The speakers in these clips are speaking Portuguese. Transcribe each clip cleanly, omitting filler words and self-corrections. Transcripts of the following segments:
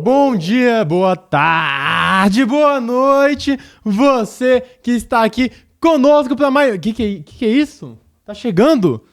Bom dia, boa tarde, boa noite, você que está aqui conosco para mais... Que é isso? Tá chegando?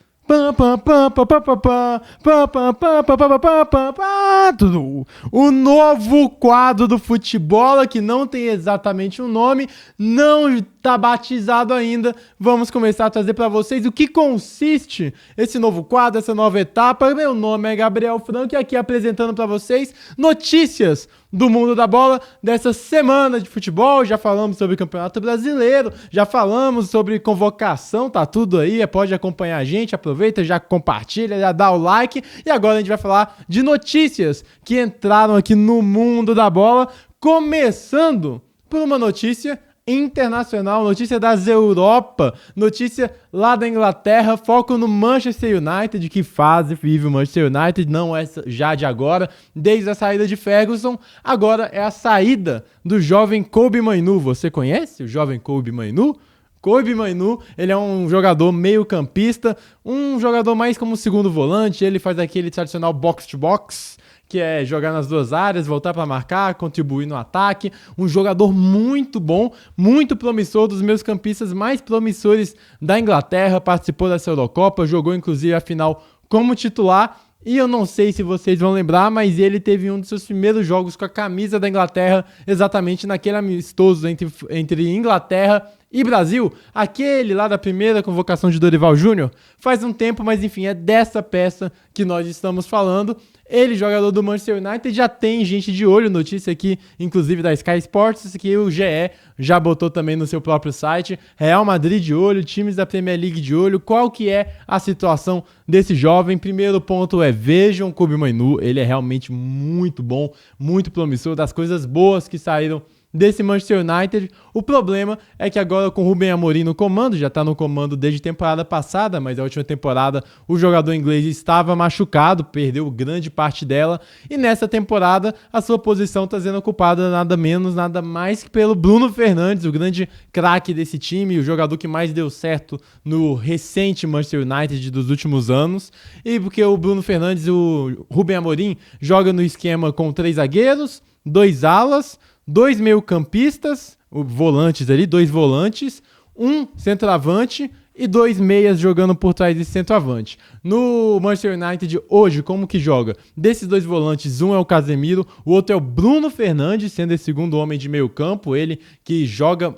O novo quadro do futebol, que não tem exatamente um nome, não está batizado ainda. Vamos começar a trazer para vocês o que consiste esse novo quadro, essa nova etapa. Meu nome é Gabriel Franco e aqui apresentando para vocês notícias do mundo da bola dessa semana de futebol. Já falamos sobre o Campeonato Brasileiro, já falamos sobre convocação, tá tudo aí, pode acompanhar a gente, aproveita, já compartilha, já dá o like. E agora a gente vai falar de notícias que entraram aqui no mundo da bola, começando por uma notícia internacional, notícia das Europa, notícia lá da Inglaterra, foco no Manchester United. Que fase vive o Manchester United, não é já de agora, desde a saída de Ferguson, agora é a saída do jovem Kobbie Mainoo. Você conhece o jovem Kobbie Mainoo? Kobbie Mainoo, ele é um jogador meio campista, um jogador mais como segundo volante, ele faz aquele tradicional box-to-box, que é jogar nas duas áreas, voltar para marcar, contribuir no ataque. Um jogador muito bom, muito promissor, dos meus campistas mais promissores da Inglaterra, participou dessa Eurocopa, jogou inclusive a final como titular. E eu não sei se vocês vão lembrar, mas ele teve um dos seus primeiros jogos com a camisa da Inglaterra, exatamente naquele amistoso entre Inglaterra e Brasil, aquele lá da primeira convocação de Dorival Júnior. Faz um tempo, mas enfim, é dessa peça que nós estamos falando. Ele, jogador do Manchester United, já tem gente de olho, notícia aqui, inclusive da Sky Sports, que o GE já botou também no seu próprio site. Real Madrid de olho, times da Premier League de olho. Qual que é a situação desse jovem? Primeiro ponto é, vejam o Kobbie Mainoo, ele é realmente muito bom, muito promissor, das coisas boas que saíram desse Manchester United. O problema é que agora com o Ruben Amorim no comando, já está no comando desde a temporada passada, mas a última temporada o jogador inglês estava machucado, perdeu grande parte dela, e nessa temporada a sua posição está sendo ocupada nada menos, nada mais que pelo Bruno Fernandes, o grande craque desse time, o jogador que mais deu certo no recente Manchester United dos últimos anos. E porque o Bruno Fernandes, o Ruben Amorim, joga no esquema com 3 zagueiros, 2 alas, 2 meio-campistas, volantes ali, 2 volantes, 1 centroavante e 2 meias jogando por trás desse centroavante. No Manchester United hoje, como que joga? Desses 2 volantes, um é o Casemiro, o outro é o Bruno Fernandes, sendo esse segundo homem de meio campo, ele que joga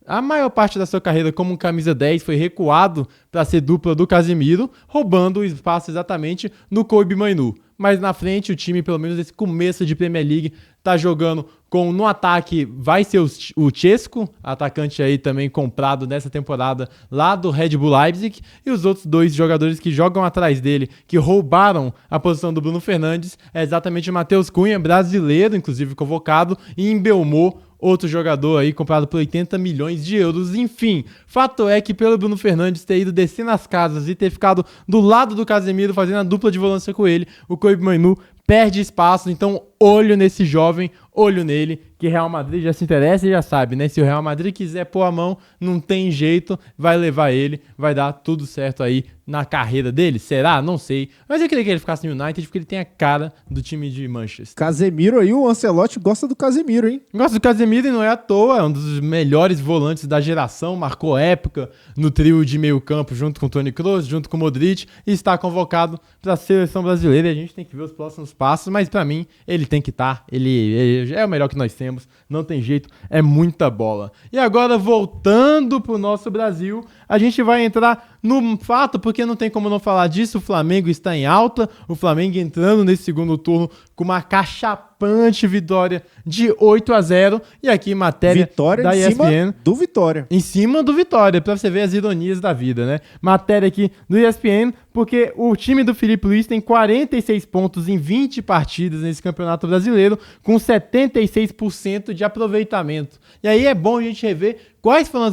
a maior parte da sua carreira como camisa 10, foi recuado para ser dupla do Casemiro, roubando o espaço exatamente no Kobbie Mainoo. Mas na frente o time, pelo menos nesse começo de Premier League, tá jogando com, no ataque, vai ser o Chesco, atacante aí também comprado nessa temporada lá do Red Bull Leipzig, e os outros 2 jogadores que jogam atrás dele, que roubaram a posição do Bruno Fernandes, é exatamente o Matheus Cunha, brasileiro, inclusive convocado, e Mbeumo, outro jogador aí comprado por 80 milhões de euros. Enfim, fato é que pelo Bruno Fernandes ter ido descer nas casas e ter ficado do lado do Casemiro fazendo a dupla de volância com ele, o Kobbie Mainoo perde espaço. Então olho nesse jovem, olho nele, que Real Madrid já se interessa e já sabe, né? Se o Real Madrid quiser pôr a mão, não tem jeito, vai levar ele, vai dar tudo certo aí na carreira dele. Será? Não sei. Mas eu queria que ele ficasse no United, porque ele tem a cara do time de Manchester. Casemiro aí, o Ancelotti gosta do Casemiro, hein? Gosta do Casemiro e não é à toa, é um dos melhores volantes da geração, marcou época no trio de meio campo, junto com o Toni Kroos, junto com o Modric, e está convocado para a seleção brasileira. E a gente tem que ver os próximos passos, mas para mim, ele tem que estar, ele é o melhor que nós temos, não tem jeito, é muita bola. E agora, voltando pro nosso Brasil, a gente vai entrar no fato, porque não tem como não falar disso, o Flamengo está em alta, o Flamengo entrando nesse segundo turno com uma cachapante vitória de 8-0, e aqui matéria vitória da ESPN. Cima do Vitória. Em cima do Vitória, pra você ver as ironias da vida, né? Matéria aqui do ESPN, porque o time do Filipe Luís tem 46 pontos em 20 partidas nesse Campeonato Brasileiro, com 76% de aproveitamento. E aí é bom a gente rever quais foram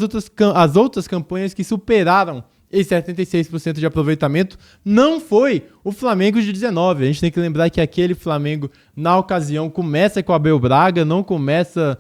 as outras campanhas que superaram esse 76% de aproveitamento. Não foi o Flamengo de 19. A gente tem que lembrar que aquele Flamengo, na ocasião, começa com o Abel Braga, não começa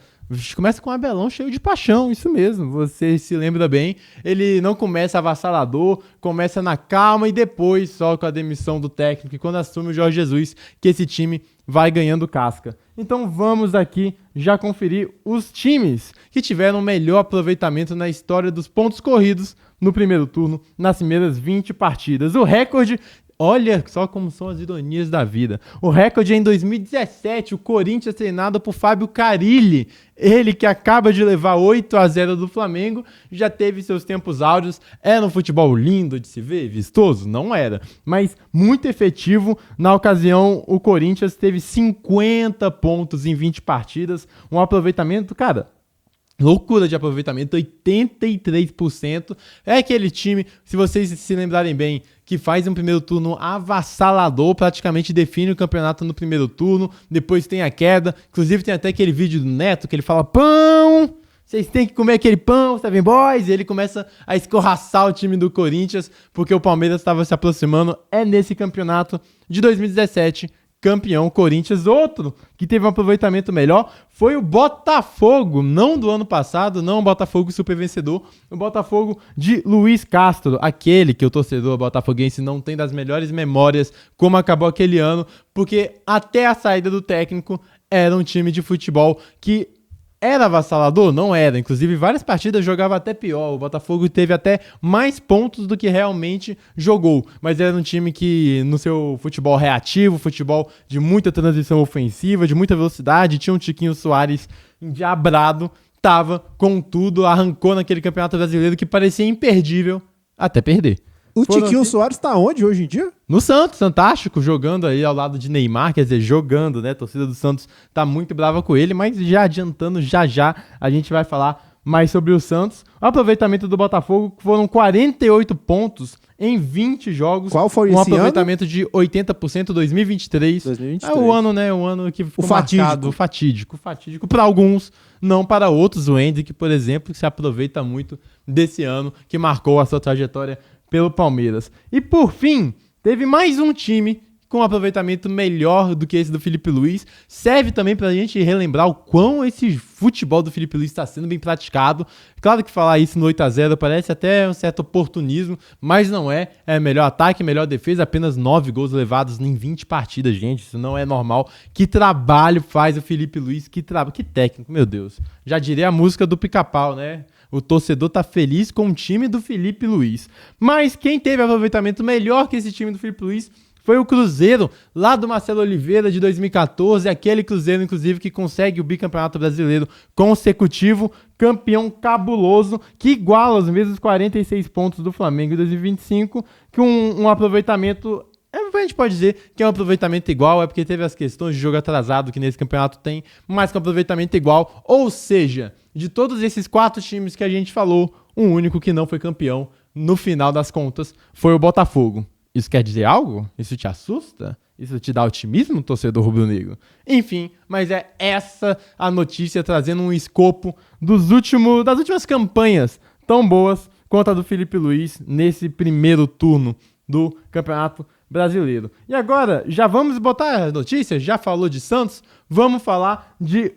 Começa com um Abelão cheio de paixão, isso mesmo, você se lembra bem. Ele não começa avassalador, começa na calma e depois, só com a demissão do técnico, e quando assume o Jorge Jesus, que esse time vai ganhando casca. Então vamos aqui já conferir os times que tiveram o melhor aproveitamento na história dos pontos corridos no primeiro turno, nas primeiras 20 partidas. O recorde... Olha só como são as ironias da vida. O recorde é em 2017, o Corinthians treinado por Fábio Carille. Ele que acaba de levar 8-0 do Flamengo, já teve seus tempos áureos. Era um futebol lindo de se ver, vistoso? Não era. Mas muito efetivo. Na ocasião, o Corinthians teve 50 pontos em 20 partidas. Um aproveitamento, cara... Loucura de aproveitamento, 83%. É aquele time, se vocês se lembrarem bem, que faz um primeiro turno avassalador, praticamente define o campeonato no primeiro turno, depois tem a queda. Inclusive tem até aquele vídeo do Neto que ele fala: pão! Vocês têm que comer aquele pão, Seven Boys. E ele começa a escorraçar o time do Corinthians, porque o Palmeiras estava se aproximando. É nesse campeonato de 2017, campeão Corinthians. Outro que teve um aproveitamento melhor foi o Botafogo, não do ano passado, não o Botafogo super vencedor, o Botafogo de Luiz Castro, aquele que o torcedor botafoguense não tem das melhores memórias como acabou aquele ano, porque até a saída do técnico era um time de futebol que era avassalador? Não era. Inclusive, várias partidas jogava até pior. O Botafogo teve até mais pontos do que realmente jogou. Mas era um time que, no seu futebol reativo, futebol de muita transição ofensiva, de muita velocidade, tinha um Tiquinho Soares endiabrado, tava com tudo, arrancou naquele campeonato brasileiro que parecia imperdível até perder. O Tiquinho Soares tá onde hoje em dia? No Santos, fantástico, jogando aí ao lado de Neymar, quer dizer, jogando, né? A torcida do Santos tá muito brava com ele, mas já adiantando, já a gente vai falar mais sobre o Santos. O aproveitamento do Botafogo foram 48 pontos em 20 jogos. Qual foi um esse aproveitamento ano? de 80%, 2023. 2023. É o ano, né? O ano que ficou marcado, fatídico. fatídico para alguns, não para outros. O Hendrick, por exemplo, que se aproveita muito desse ano, que marcou a sua trajetória pelo Palmeiras. E por fim, teve mais um time com um aproveitamento melhor do que esse do Felipe Luiz. Serve também pra gente relembrar o quão esse futebol do Felipe Luiz está sendo bem praticado. Claro que falar isso no 8-0 parece até um certo oportunismo, mas não é. É melhor ataque, melhor defesa, apenas 9 gols levados em 20 partidas, gente. Isso não é normal. Que trabalho faz o Felipe Luiz, que técnico, meu Deus. Já diria a música do Pica-Pau, né? O torcedor tá feliz com o time do Felipe Luiz. Mas quem teve aproveitamento melhor que esse time do Felipe Luiz foi o Cruzeiro, lá do Marcelo Oliveira, de 2014. Aquele Cruzeiro, inclusive, que consegue o bicampeonato brasileiro consecutivo. Campeão cabuloso, que iguala os mesmos 46 pontos do Flamengo em 2025. Com um aproveitamento... A gente pode dizer que é um aproveitamento igual, é porque teve as questões de jogo atrasado que nesse campeonato tem, mas com aproveitamento igual. Ou seja, de todos esses 4 times que a gente falou, o único que não foi campeão, no final das contas, foi o Botafogo. Isso quer dizer algo? Isso te assusta? Isso te dá otimismo, torcedor rubro-negro? Enfim, mas é essa a notícia trazendo um escopo das últimas campanhas tão boas quanto a do Felipe Luiz nesse primeiro turno do Campeonato Brasileiro. E agora, já vamos botar a notícia? Já falou de Santos? Vamos falar de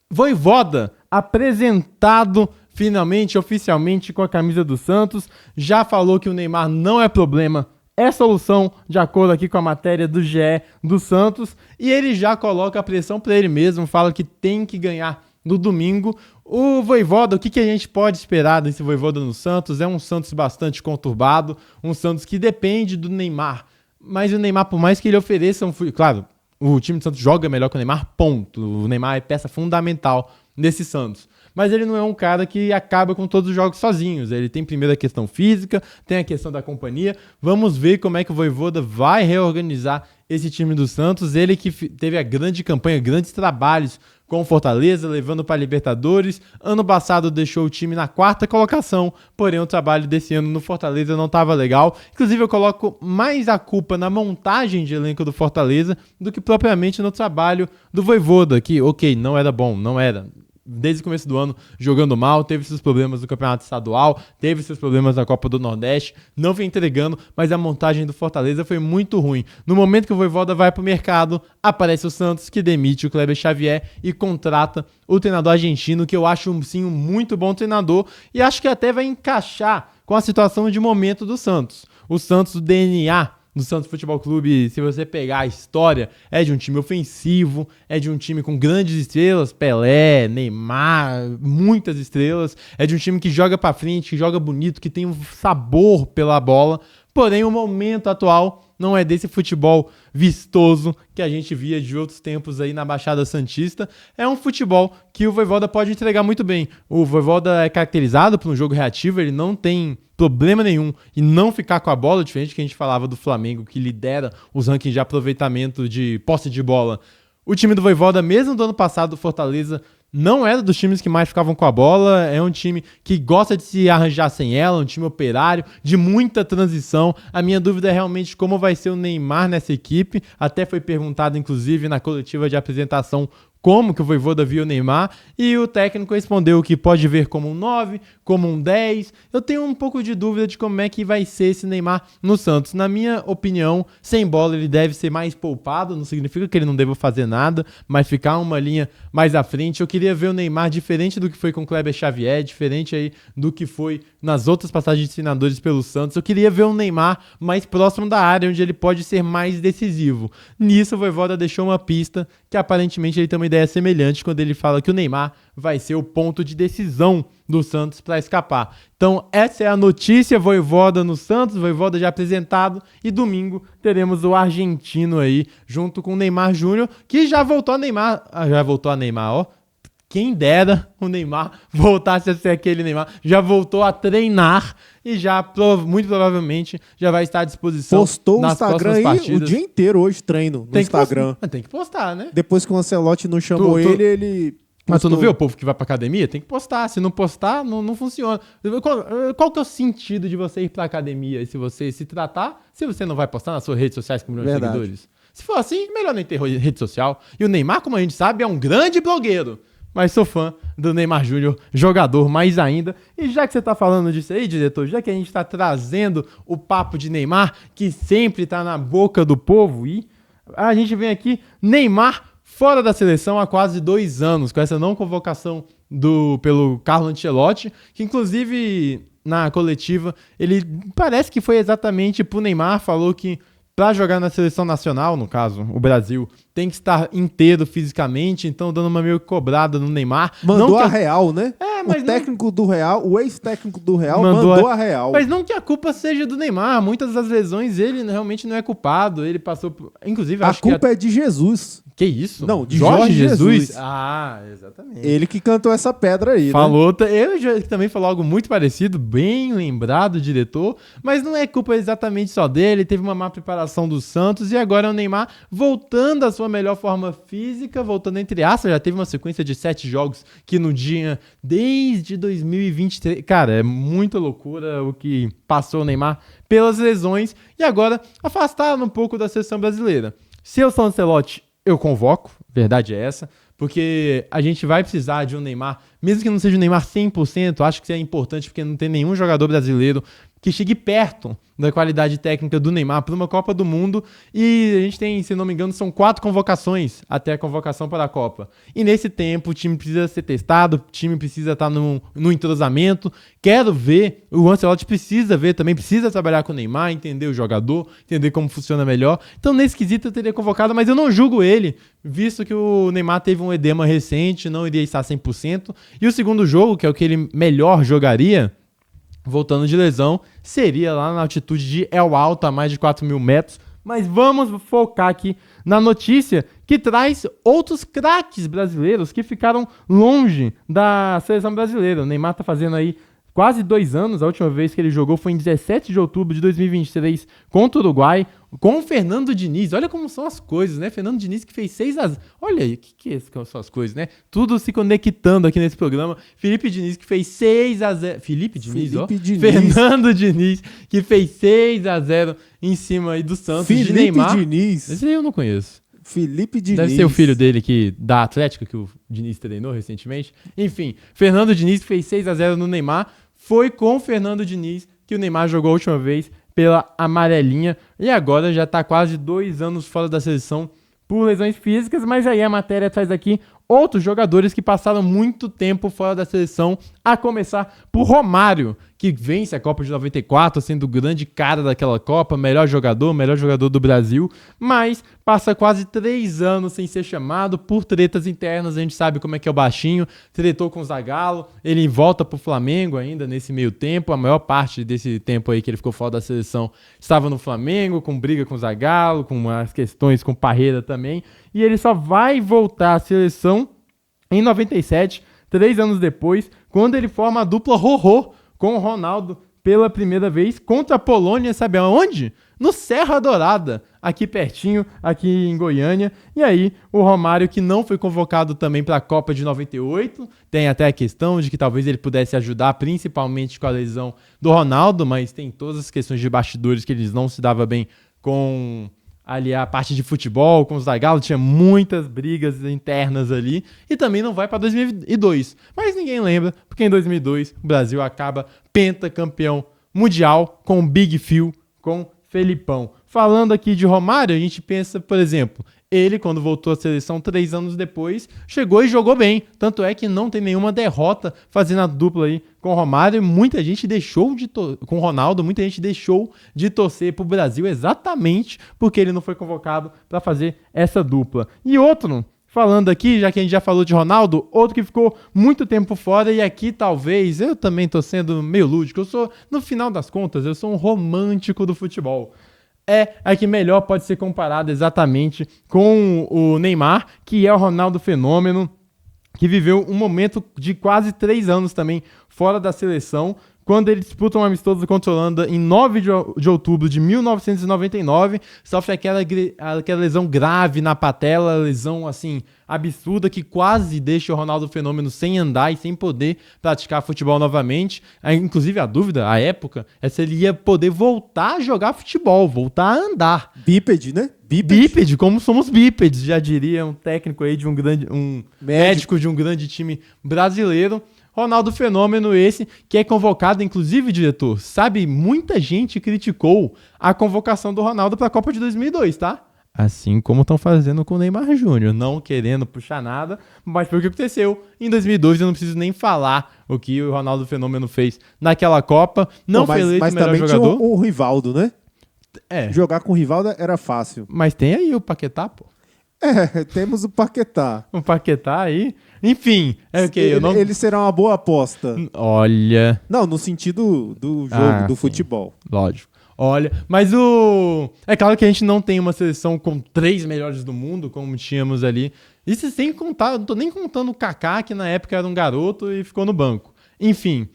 Vojvoda, apresentado finalmente, oficialmente com a camisa do Santos. Já falou que o Neymar não é problema, é solução, de acordo aqui com a matéria do GE do Santos. E ele já coloca a pressão para ele mesmo, fala que tem que ganhar no domingo. O Vojvoda, o que a gente pode esperar desse Vojvoda no Santos? É um Santos bastante conturbado, um Santos que depende do Neymar. Mas o Neymar, por mais que ele ofereça claro, o time do Santos joga melhor que o Neymar, ponto. O Neymar é peça fundamental nesse Santos. Mas ele não é um cara que acaba com todos os jogos sozinhos. Ele tem primeiro a questão física, tem a questão da companhia. Vamos ver como é que o Vojvoda vai reorganizar esse time do Santos. Ele que teve a grande campanha, grandes trabalhos com o Fortaleza, levando para a Libertadores. Ano passado deixou o time na 4ª colocação, porém o trabalho desse ano no Fortaleza não estava legal. Inclusive eu coloco mais a culpa na montagem de elenco do Fortaleza do que propriamente no trabalho do Vojvoda, que ok, não era bom, não era. desde o começo do ano jogando mal, teve seus problemas no Campeonato Estadual, teve seus problemas na Copa do Nordeste, não vem entregando, mas a montagem do Fortaleza foi muito ruim. No momento que o Vojvoda vai pro mercado, aparece o Santos, que demite o Kleber Xavier e contrata o treinador argentino, que eu acho sim um muito bom treinador e acho que até vai encaixar com a situação de momento do Santos. O Santos, o DNA do Santos Futebol Clube, se você pegar a história, é de um time ofensivo, é de um time com grandes estrelas, Pelé, Neymar, muitas estrelas, é de um time que joga pra frente, que joga bonito, que tem um sabor pela bola, porém o momento atual não é desse futebol vistoso que a gente via de outros tempos aí na Baixada Santista. É um futebol que o Vojvoda pode entregar muito bem. O Vojvoda é caracterizado por um jogo reativo, ele não tem problema nenhum em não ficar com a bola, diferente do que a gente falava do Flamengo, que lidera os rankings de aproveitamento de posse de bola. O time do Vojvoda, mesmo do ano passado, o Fortaleza, não era dos times que mais ficavam com a bola, é um time que gosta de se arranjar sem ela, um time operário, de muita transição. A minha dúvida é realmente como vai ser o Neymar nessa equipe, até foi perguntado inclusive na coletiva de apresentação como que o Vojvoda viu o Neymar, e o técnico respondeu que pode ver como um 9, como um 10. Eu tenho um pouco de dúvida de como é que vai ser esse Neymar no Santos. Na minha opinião, sem bola ele deve ser mais poupado, não significa que ele não deva fazer nada, mas ficar uma linha mais à frente. Eu queria ver o Neymar diferente do que foi com o Kleber Xavier, diferente aí do que foi nas outras passagens de treinadores pelo Santos. Eu queria ver o Neymar mais próximo da área, onde ele pode ser mais decisivo. Nisso, o Vojvoda deixou uma pista que aparentemente ele tem uma ideia semelhante quando ele fala que o Neymar vai ser o ponto de decisão do Santos para escapar. Então essa é a notícia, Vojvoda no Santos, Vojvoda já apresentado, e domingo teremos o argentino aí, junto com o Neymar Júnior, que já voltou a Neymar, ó. Quem dera o Neymar voltasse a ser aquele Neymar, já voltou a treinar e já muito provavelmente já vai estar à disposição. Postou nas o Instagram aí partidas. o dia inteiro hoje, treino no Instagram. Tem que postar, né? Depois que o Ancelotti não chamou ele Mas tu não vê o povo que vai pra academia? Tem que postar. Se não postar, não funciona. Qual que é o sentido de você ir pra academia? Se você se tratar, se você não vai postar nas suas redes sociais com milhões de seguidores? Se for assim, melhor nem ter rede social. E o Neymar, como a gente sabe, é um grande blogueiro. Mas sou fã do Neymar Júnior, jogador mais ainda. E já que você tá falando disso aí, diretor, já que a gente tá trazendo o papo de Neymar, que sempre tá na boca do povo, e a gente vem aqui, Neymar fora da seleção há quase 2 anos, com essa não convocação pelo Carlo Ancelotti, que inclusive na coletiva, ele parece que foi exatamente pro Neymar, falou que para jogar na seleção nacional, no caso, o Brasil, tem que estar inteiro fisicamente, então dando uma meio cobrada no Neymar. Mandou a real, né? Mas o técnico do Real, o ex-técnico do Real mandou a real. Mas não que a culpa seja do Neymar, muitas das lesões ele realmente não é culpado, ele passou por... Inclusive, a culpa é de Jesus. Que isso? Não, de Jorge Jesus. Ah, exatamente. Ele que cantou essa pedra aí, falou, né? Ele também falou algo muito parecido, bem lembrado, o diretor, mas não é culpa exatamente só dele, teve uma má preparação do Santos e agora é o Neymar voltando à sua melhor forma física, voltando entre aspas, já teve uma sequência de 7 jogos que no dia, desde 2023, cara, é muita loucura o que passou o Neymar pelas lesões e agora afastado um pouco da seleção brasileira. Se eu sou Ancelotti, eu convoco, verdade é essa, porque a gente vai precisar de um Neymar, mesmo que não seja um Neymar 100%, acho que isso é importante porque não tem nenhum jogador brasileiro que chegue perto da qualidade técnica do Neymar para uma Copa do Mundo e a gente tem, se não me engano, são 4 convocações até a convocação para a Copa. E nesse tempo o time precisa ser testado, o time precisa estar no entrosamento. Quero ver, o Ancelotti precisa ver também, precisa trabalhar com o Neymar, entender o jogador, entender como funciona melhor. Então nesse quesito eu teria convocado, mas eu não julgo ele, visto que o Neymar teve um edema recente, não iria estar 100%. E o segundo jogo, que é o que ele melhor jogaria, voltando de lesão, seria lá na altitude de El Alto, a mais de 4.000 metros. Mas vamos focar aqui na notícia que traz outros craques brasileiros que ficaram longe da seleção brasileira. O Neymar tá fazendo aí quase 2 anos, a última vez que ele jogou foi em 17 de outubro de 2023 contra o Uruguai, com o Fernando Diniz. Olha como são as coisas, né? Fernando Diniz que fez 6-0. Olha aí, o que são as coisas, né? Tudo se conectando aqui nesse programa. Felipe Diniz que fez 6-0. Felipe Diniz. Fernando Diniz que fez 6-0 em cima aí do Santos. Felipe de Neymar. Diniz. Esse aí eu não conheço. Felipe Diniz. Deve ser o filho dele da Atlético, que o Diniz treinou recentemente. Enfim, Fernando Diniz fez 6-0 no Neymar. Foi com o Fernando Diniz que o Neymar jogou a última vez pela amarelinha. E agora já está quase 2 anos fora da seleção por lesões físicas. Mas aí a matéria traz aqui outros jogadores que passaram muito tempo fora da seleção, a começar por Romário, que vence a Copa de 94, sendo o grande cara daquela Copa, melhor jogador do Brasil, mas passa quase 3 anos sem ser chamado por tretas internas. A gente sabe como é que é o baixinho, tretou com o Zagallo, ele volta pro Flamengo ainda nesse meio tempo, a maior parte desse tempo aí que ele ficou fora da seleção estava no Flamengo, com briga com o Zagallo, com as questões com o Parreira também, e ele só vai voltar à seleção em 97, 3 anos depois, quando ele forma a dupla Rorô com o Ronaldo pela primeira vez contra a Polônia, sabe aonde? No Serra Dourada, aqui pertinho, aqui em Goiânia. E aí, o Romário, que não foi convocado também para a Copa de 98, tem até a questão de que talvez ele pudesse ajudar, principalmente com a lesão do Ronaldo, mas tem todas as questões de bastidores que eles não se davam bem com ali a parte de futebol, com o Zagallo, tinha muitas brigas internas ali, e também não vai para 2002. Mas ninguém lembra, porque em 2002 o Brasil acaba pentacampeão mundial com o Big Phil, com Felipão. Falando aqui de Romário, a gente pensa, por exemplo, ele, quando voltou à seleção 3 anos depois, chegou e jogou bem. Tanto é que não tem nenhuma derrota fazendo a dupla aí com o Romário. Muita gente deixou com o Ronaldo, muita gente deixou de torcer pro Brasil exatamente porque ele não foi convocado para fazer essa dupla. E outro, falando aqui, já que a gente já falou de Ronaldo, outro que ficou muito tempo fora, e aqui talvez, eu também tô sendo meio lúdico, no final das contas, eu sou um romântico do futebol. É a que melhor pode ser comparado exatamente com o Neymar, que é o Ronaldo Fenômeno, que viveu um momento de quase 3 anos também fora da seleção, quando ele disputa um amistoso contra a Holanda em 9 de outubro de 1999, sofre aquela lesão grave na patela, lesão assim absurda que quase deixa o Ronaldo Fenômeno sem andar e sem poder praticar futebol novamente. Inclusive a dúvida, à época, é se ele ia poder voltar a jogar futebol, voltar a andar. Bípede, né? Bípede, como somos bípedes, já diria um técnico aí de um médico de um grande time brasileiro. Ronaldo Fenômeno esse, que é convocado, inclusive, diretor, sabe, muita gente criticou a convocação do Ronaldo para a Copa de 2002, tá? Assim como estão fazendo com o Neymar Júnior, não querendo puxar nada, mas foi o que aconteceu. Em 2002, eu não preciso nem falar o que o Ronaldo Fenômeno fez naquela Copa, não foi eleito o melhor jogador. Mas também tinha o Rivaldo, né? É. Jogar com o Rivaldo era fácil. Mas tem aí o Paquetá, pô. Temos o Paquetá. O Paquetá aí. Enfim, é o que? Ele será uma boa aposta. Olha. Não, no sentido do jogo, do futebol. Lógico. Olha, mas é claro que a gente não tem uma seleção com 3 melhores do mundo, como tínhamos ali. Isso sem contar, não tô nem contando o Kaká, que na época era um garoto e ficou no banco. Enfim.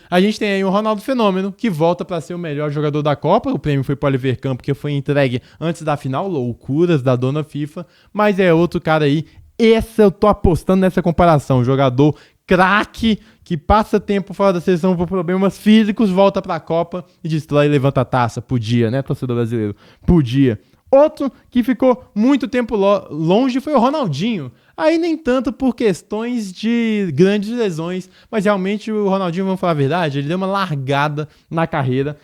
A gente tem aí o Ronaldo Fenômeno, que volta para ser o melhor jogador da Copa. O prêmio foi para o Oliver Kahn, porque foi entregue antes da final, loucuras da dona FIFA. Mas é outro cara aí. Esse eu tô apostando nessa comparação. Jogador craque, que passa tempo fora da seleção por problemas físicos, volta para a Copa e destrói e levanta a taça. Podia, né, torcedor brasileiro? Podia. Outro que ficou muito tempo longe foi o Ronaldinho. Aí nem tanto por questões de grandes lesões, mas realmente o Ronaldinho, vamos falar a verdade, ele deu uma largada na carreira.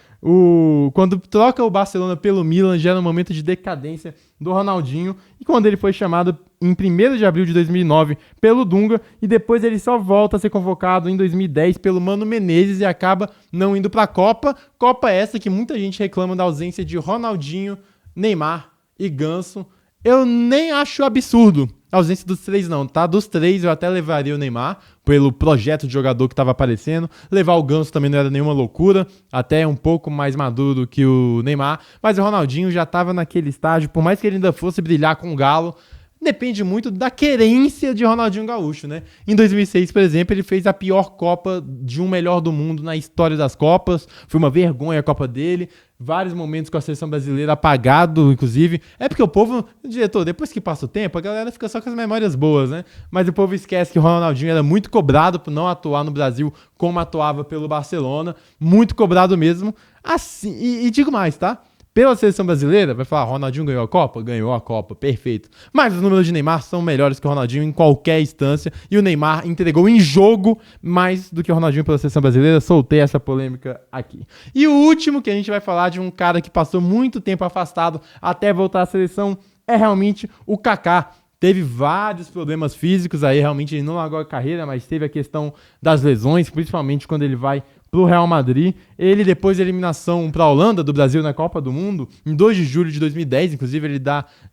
Quando troca o Barcelona pelo Milan, gera um momento de decadência do Ronaldinho. E quando ele foi chamado em 1º de abril de 2009 pelo Dunga, e depois ele só volta a ser convocado em 2010 pelo Mano Menezes e acaba não indo para a Copa. Copa essa que muita gente reclama da ausência de Ronaldinho, Neymar e Ganso. Eu nem acho absurdo a ausência dos 3 não, tá? Dos 3 eu até levaria o Neymar, pelo projeto de jogador que estava aparecendo. Levar o Ganso também não era nenhuma loucura, até um pouco mais maduro que o Neymar. Mas o Ronaldinho já estava naquele estágio, por mais que ele ainda fosse brilhar com o Galo, depende muito da querência de Ronaldinho Gaúcho, né? Em 2006, por exemplo, ele fez a pior Copa de um melhor do mundo na história das Copas. Foi uma vergonha a Copa dele. Vários momentos com a seleção brasileira apagado, inclusive. É porque o povo, diretor, depois que passa o tempo, a galera fica só com as memórias boas, né? Mas o povo esquece que o Ronaldinho era muito cobrado por não atuar no Brasil como atuava pelo Barcelona. Muito cobrado mesmo. Assim, e digo mais, tá? Pela seleção brasileira, vai falar, Ronaldinho ganhou a Copa? Ganhou a Copa, perfeito. Mas os números de Neymar são melhores que o Ronaldinho em qualquer instância. E o Neymar entregou em jogo mais do que o Ronaldinho pela seleção brasileira. Soltei essa polêmica aqui. E o último que a gente vai falar de um cara que passou muito tempo afastado até voltar à seleção é realmente o Kaká. Teve vários problemas físicos aí, realmente ele não largou a carreira, mas teve a questão das lesões, principalmente quando ele vai pro Real Madrid. Ele, depois da eliminação para a Holanda do Brasil na Copa do Mundo, em 2 de julho de 2010, inclusive,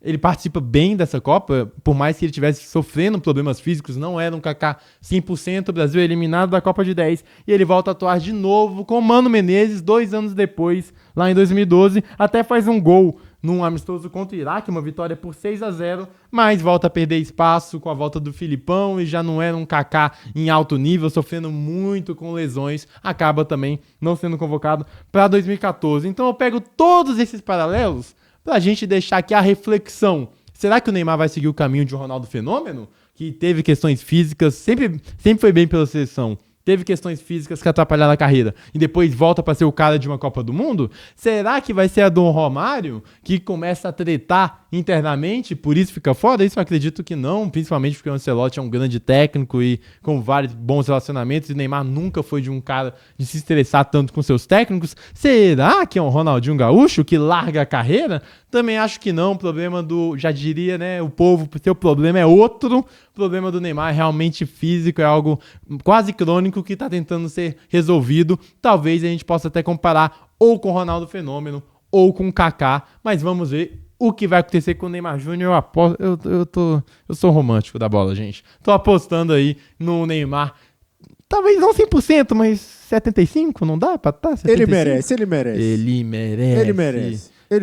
ele participa bem dessa Copa, por mais que ele estivesse sofrendo problemas físicos, não era um Kaká 100%, o Brasil é eliminado da Copa de 10, e ele volta a atuar de novo com o Mano Menezes, 2 anos depois, lá em 2012, até faz um gol num amistoso contra o Iraque, uma vitória por 6-0, mas volta a perder espaço com a volta do Filipão e já não era um Kaká em alto nível, sofrendo muito com lesões, acaba também não sendo convocado para 2014. Então eu pego todos esses paralelos para a gente deixar aqui a reflexão. Será que o Neymar vai seguir o caminho de um Ronaldo Fenômeno, que teve questões físicas, sempre foi bem pela seleção, teve questões físicas que atrapalharam a carreira e depois volta para ser o cara de uma Copa do Mundo? Será que vai ser a do Romário, que começa a tretar internamente, por isso fica fora? Isso eu acredito que não, principalmente porque o Ancelotti é um grande técnico e com vários bons relacionamentos, e o Neymar nunca foi de um cara de se estressar tanto com seus técnicos. Será que é um Ronaldinho Gaúcho que larga a carreira? Também acho que não. O problema já diria, né, o povo, seu problema é outro. O problema do Neymar é realmente físico, é algo quase crônico que está tentando ser resolvido. Talvez a gente possa até comparar ou com o Ronaldo Fenômeno ou com o Kaká, mas vamos ver o que vai acontecer com o Neymar Júnior. Eu aposto, eu sou romântico da bola, gente. Tô apostando aí no Neymar. Talvez não 100%, mas 75%, não dá pra estar? Ele merece. Ele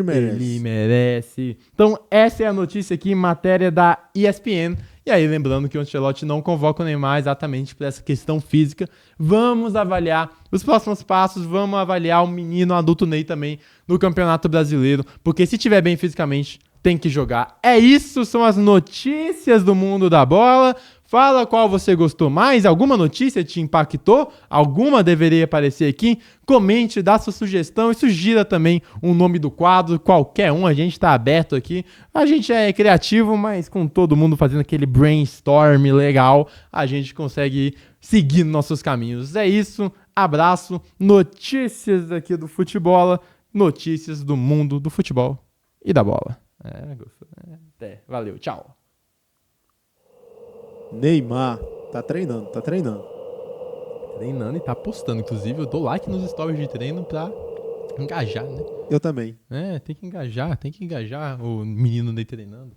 merece. Então, essa é a notícia aqui, matéria da ESPN. E aí, lembrando que o Ancelotti não convoca o Neymar exatamente por essa questão física. Vamos avaliar os próximos passos, vamos avaliar o menino adulto Ney também no Campeonato Brasileiro, porque se tiver bem fisicamente, tem que jogar. É isso, são as notícias do mundo da bola. Fala qual você gostou mais, alguma notícia te impactou, alguma deveria aparecer aqui, comente, dá sua sugestão e sugira também um nome do quadro, qualquer um, a gente está aberto aqui, a gente é criativo, mas com todo mundo fazendo aquele brainstorm legal, a gente consegue seguir nossos caminhos. É isso, abraço, notícias aqui do futebol, notícias do mundo do futebol e da bola. Até, valeu, tchau. Neymar, tá treinando. Treinando e tá postando. Inclusive, eu dou like nos stories de treino pra engajar, né? Eu também. Tem que engajar o menino Ney treinando.